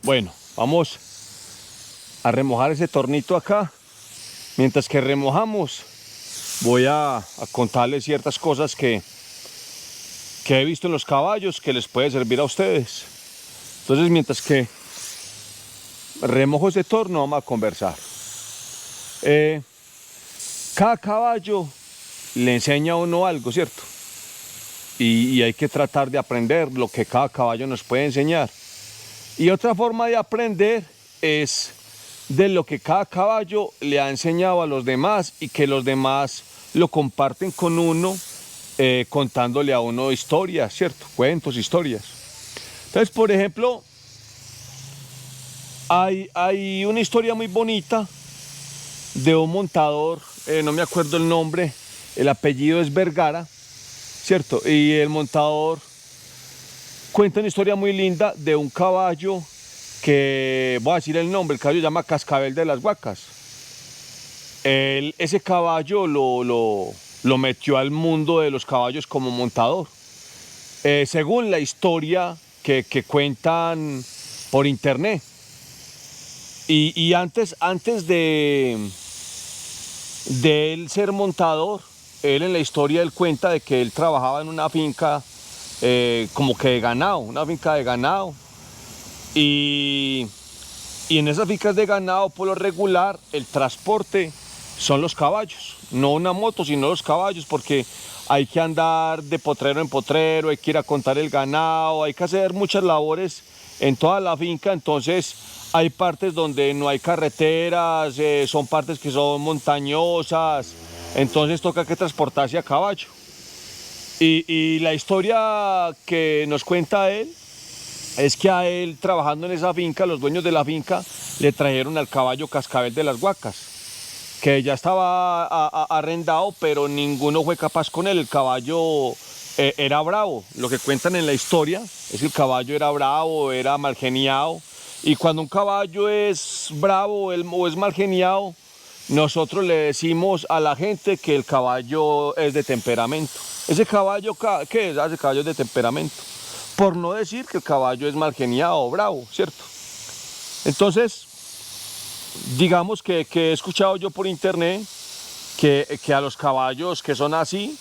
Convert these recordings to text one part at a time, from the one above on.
Bueno, vamos a remojar ese tornito acá. Mientras que remojamos, voy a contarles ciertas cosas que he visto en los caballos que les puede servir a ustedes. Entonces, mientras que remojo ese torno, vamos a conversar. Cada caballo le enseña a uno algo, ¿cierto? Y hay que tratar de aprender lo que cada caballo nos puede enseñar. Y otra forma de aprender es de lo que cada caballo le ha enseñado a los demás y que los demás lo comparten con uno, contándole a uno historias, ¿cierto? Cuentos, historias. Entonces, por ejemplo, hay una historia muy bonita de un montador, no me acuerdo el nombre, el apellido es Vergara, ¿cierto? Y el montador cuenta una historia muy linda de un caballo que, voy a decir el nombre, el caballo se llama Cascabel de las Huacas. Ese caballo lo metió al mundo de los caballos como montador. Según la historia que cuentan por internet. Y antes de él ser montador, él en la historia él cuenta de que él trabajaba en una finca como que de ganado, una finca de ganado. Y en esas fincas de ganado, por lo regular, el transporte son los caballos, no una moto, sino los caballos, porque hay que andar de potrero en potrero, hay que ir a contar el ganado, hay que hacer muchas labores en toda la finca. Entonces hay partes donde no hay carreteras, son partes que son montañosas, entonces toca que transportarse a caballo. Y la historia que nos cuenta él es que a él, trabajando en esa finca, los dueños de la finca le trajeron al caballo Cascabel de las Huacas, que ya estaba arrendado, pero ninguno fue capaz con él. El caballo era bravo. Lo que cuentan en la historia es que el caballo era bravo, era mal geniado. Y cuando un caballo es bravo o es mal geniado, nosotros le decimos a la gente que el caballo es de temperamento. Ese caballo, ¿qué es? Ese caballo es de temperamento. Por no decir que el caballo es mal geniado o bravo, ¿cierto? Entonces, digamos que he escuchado yo por internet que a los caballos que son así,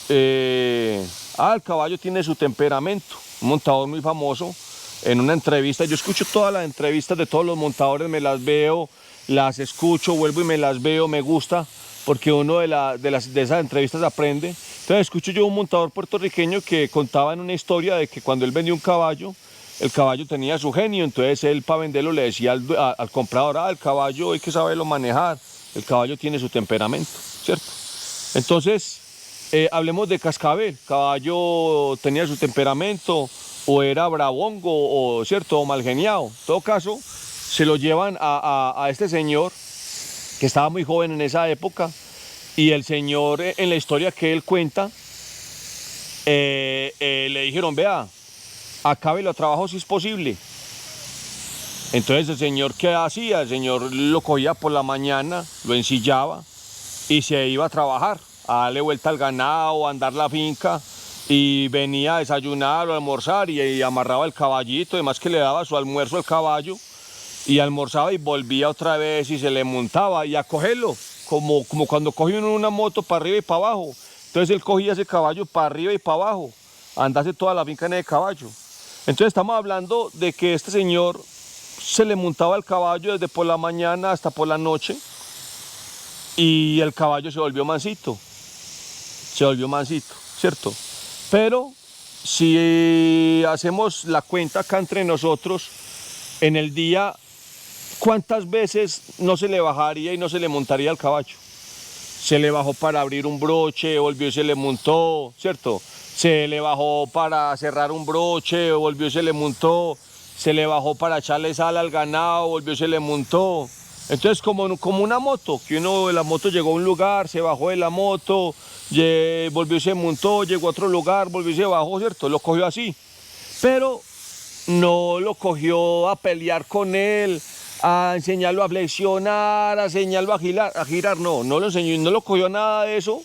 el caballo tiene su temperamento. Un montador muy famoso, en una entrevista, yo escucho todas las entrevistas de todos los montadores, me las veo, las escucho, vuelvo y me las veo, me gusta, porque uno de esas entrevistas aprende. Entonces escucho yo un montador puertorriqueño que contaba en una historia de que cuando él vendió un caballo, el caballo tenía su genio. Entonces él, para venderlo, le decía al comprador: el caballo hay que saberlo manejar, el caballo tiene su temperamento, ¿cierto? Entonces, hablemos de Cascabel. El caballo tenía su temperamento, o era bravongo, o cierto, o mal geniado. En todo caso, se lo llevan a este señor, que estaba muy joven en esa época, y el señor, en la historia que él cuenta, le dijeron: vea, acábelo a trabajo si es posible. Entonces el señor, ¿qué hacía? El señor lo cogía por la mañana, lo ensillaba y se iba a trabajar, a darle vuelta al ganado, a andar la finca, y venía a desayunar o a almorzar y amarraba el caballito, además que le daba su almuerzo al caballo, y almorzaba y volvía otra vez y se le montaba y a cogerlo, como cuando coge uno una moto para arriba y para abajo. Entonces él cogía ese caballo para arriba y para abajo, andase toda la finca en el caballo. Entonces estamos hablando de que este señor se le montaba el caballo desde por la mañana hasta por la noche, y el caballo se volvió mansito, ¿cierto? Pero si hacemos la cuenta acá entre nosotros, en el día, ¿cuántas veces no se le bajaría y no se le montaría el caballo? Se le bajó para abrir un broche, volvió y se le montó, ¿cierto? Se le bajó para cerrar un broche, volvió y se le montó. Se le bajó para echarle sal al ganado, volvió y se le montó. Entonces, como una moto, que uno de la moto llegó a un lugar, se bajó de la moto, volvió y se montó, llegó a otro lugar, volvió y se bajó, ¿cierto? Lo cogió así. Pero no lo cogió a pelear con él, a enseñarlo a flexionar, a enseñarlo a girar, no lo enseñó, no lo cogió nada de eso,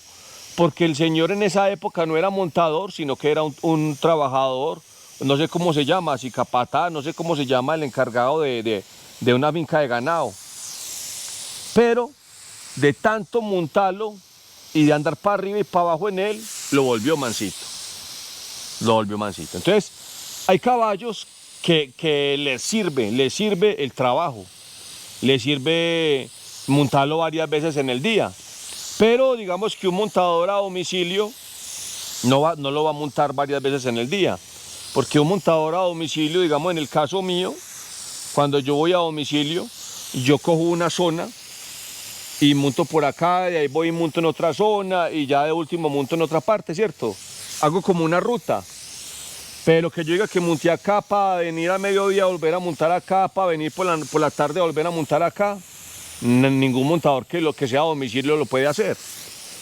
porque el señor en esa época no era montador, sino que era un trabajador, no sé cómo se llama, si capataz, no sé cómo se llama el encargado de una finca de ganado. Pero de tanto montarlo y de andar para arriba y para abajo en él, lo volvió mansito. Lo volvió mansito. Entonces, hay caballos que les sirve el trabajo, les sirve montarlo varias veces en el día. Pero digamos que un montador a domicilio no lo va a montar varias veces en el día. Porque un montador a domicilio, digamos en el caso mío, cuando yo voy a domicilio, yo cojo una zona y monto por acá, y ahí voy y monto en otra zona, y ya de último monto en otra parte, ¿cierto? Hago como una ruta. Pero que yo diga que monté acá para venir a mediodía, volver a montar acá, para venir por la tarde, volver a montar acá, ningún montador que lo que sea a domicilio lo puede hacer.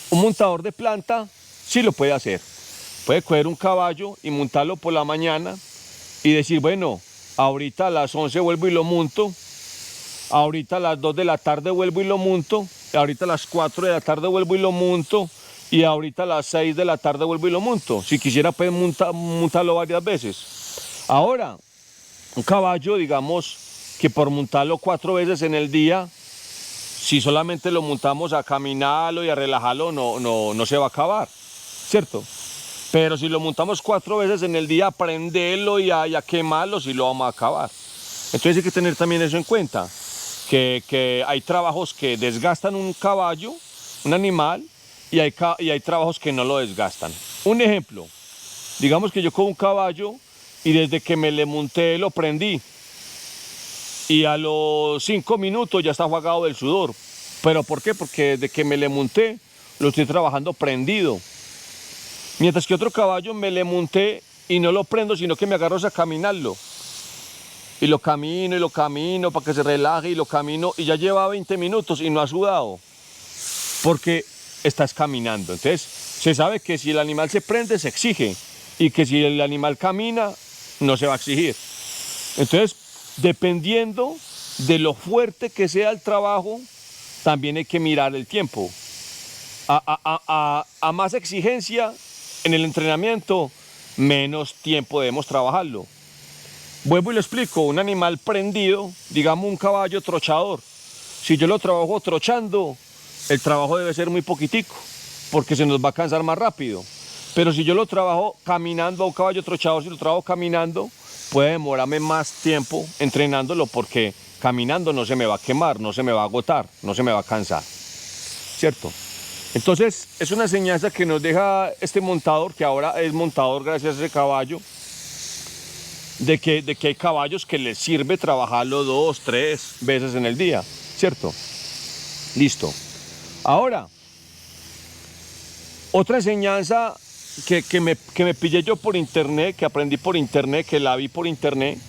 Un montador de planta sí lo puede hacer. Puede coger un caballo y montarlo por la mañana y decir, bueno, ahorita a las 11 vuelvo y lo monto, ahorita a las 2 de la tarde vuelvo y lo monto, ahorita a las 4 de la tarde vuelvo y lo monto, y ahorita a las 6 de la tarde vuelvo y lo monto. Si quisiera, puede montarlo varias veces. Ahora, un caballo, digamos, que por montarlo 4 veces en el día, si solamente lo montamos a caminarlo y a relajarlo, no se va a acabar, ¿cierto? Pero si lo montamos 4 veces en el día, a prenderlo y a quemarlo, sí lo vamos a acabar. Entonces hay que tener también eso en cuenta, que hay trabajos que desgastan un caballo, un animal, y hay trabajos que no lo desgastan. Un ejemplo, digamos que yo cojo un caballo y desde que me le monté lo prendí, y a los 5 minutos ya está jugado del sudor. ¿Pero por qué? Porque desde que me le monté lo estoy trabajando prendido. Mientras que otro caballo me le monté y no lo prendo, sino que me agarro a caminarlo. Y lo camino para que se relaje, y lo camino, y ya lleva 20 minutos y no ha sudado. Porque estás caminando. Entonces, se sabe que si el animal se prende, se exige. Y que si el animal camina, no se va a exigir. Entonces, dependiendo de lo fuerte que sea el trabajo, también hay que mirar el tiempo. A más exigencia en el entrenamiento, menos tiempo debemos trabajarlo. Vuelvo y lo explico, un animal prendido, digamos un caballo trochador, si yo lo trabajo trochando, el trabajo debe ser muy poquitico, porque se nos va a cansar más rápido. Pero si yo lo trabajo caminando a un caballo trochador, si lo trabajo caminando, puede demorarme más tiempo entrenándolo, porque caminando no se me va a quemar, no se me va a agotar, no se me va a cansar, ¿cierto? Entonces, es una enseñanza que nos deja este montador, que ahora es montador gracias a ese caballo, de que hay caballos que les sirve trabajarlo 2, 3 veces en el día, ¿cierto? Listo. Ahora, otra enseñanza que me pillé yo por internet, que aprendí por internet, que la vi por internet,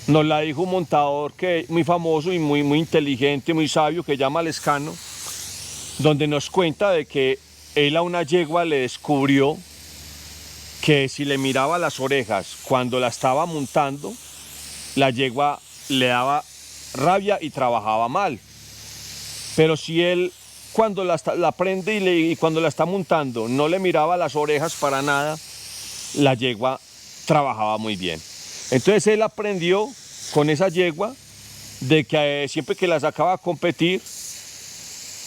nos la dijo un montador que muy famoso y muy inteligente, muy sabio, que se llama Lescano, donde nos cuenta de que él a una yegua le descubrió que si le miraba las orejas cuando la estaba montando, la yegua le daba rabia y trabajaba mal. Pero si él cuando la prende y cuando la está montando no le miraba las orejas para nada, la yegua trabajaba muy bien. Entonces él aprendió con esa yegua de que siempre que la sacaba a competir,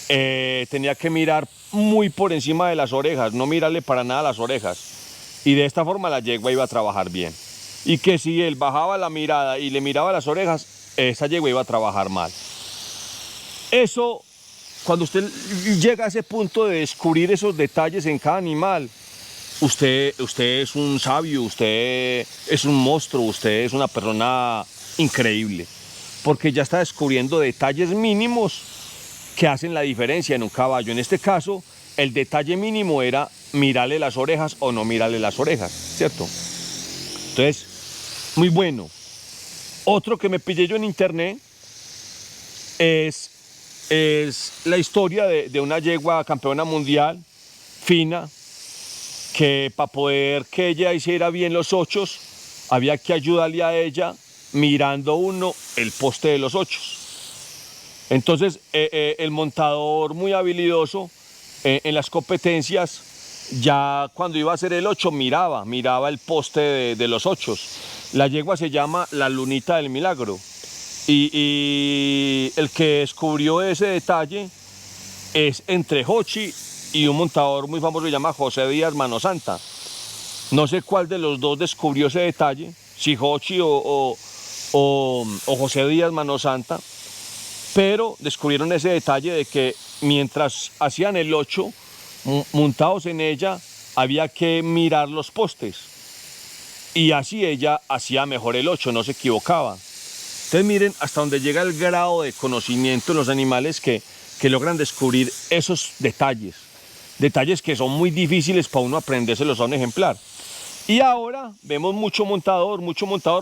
tenía que mirar muy por encima de las orejas, no mirarle para nada las orejas. Y de esta forma la yegua iba a trabajar bien. Y que si él bajaba la mirada y le miraba las orejas, esa yegua iba a trabajar mal. Eso, cuando usted llega a ese punto de descubrir esos detalles en cada animal, usted es un sabio, usted es un monstruo, usted es una persona increíble. Porque ya está descubriendo detalles mínimos que hacen la diferencia en un caballo. En este caso, el detalle mínimo era mirarle las orejas o no mirarle las orejas, ¿cierto? Entonces, muy bueno. Otro que me pillé yo en internet es la historia de una yegua campeona mundial, fina, que para poder que ella hiciera bien los ochos, había que ayudarle a ella mirando uno el poste de los ochos. Entonces, el montador muy habilidoso en las competencias ya cuando iba a hacer el 8 miraba el poste de los 8. La yegua se llama la Lunita del Milagro. Y el que descubrió ese detalle es entre Jochi y un montador muy famoso que se llama José Díaz Mano Santa. No sé cuál de los dos descubrió ese detalle, si Jochi o José Díaz Mano Santa, pero descubrieron ese detalle de que mientras hacían el 8, montados en ella, había que mirar los postes. Y así ella hacía mejor el 8, no se equivocaba. Entonces miren hasta dónde llega el grado de conocimiento de los animales que logran descubrir esos detalles. Detalles que son muy difíciles para uno aprendérselos a un ejemplar. Y ahora vemos mucho montador,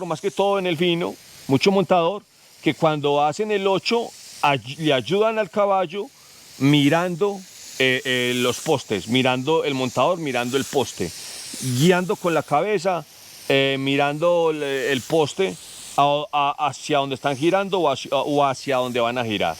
más que todo en el fino, mucho montador, que cuando hacen el 8 le ayudan al caballo mirando los postes, mirando el montador, mirando el poste, guiando con la cabeza, mirando el poste hacia donde están girando o hacia donde van a girar.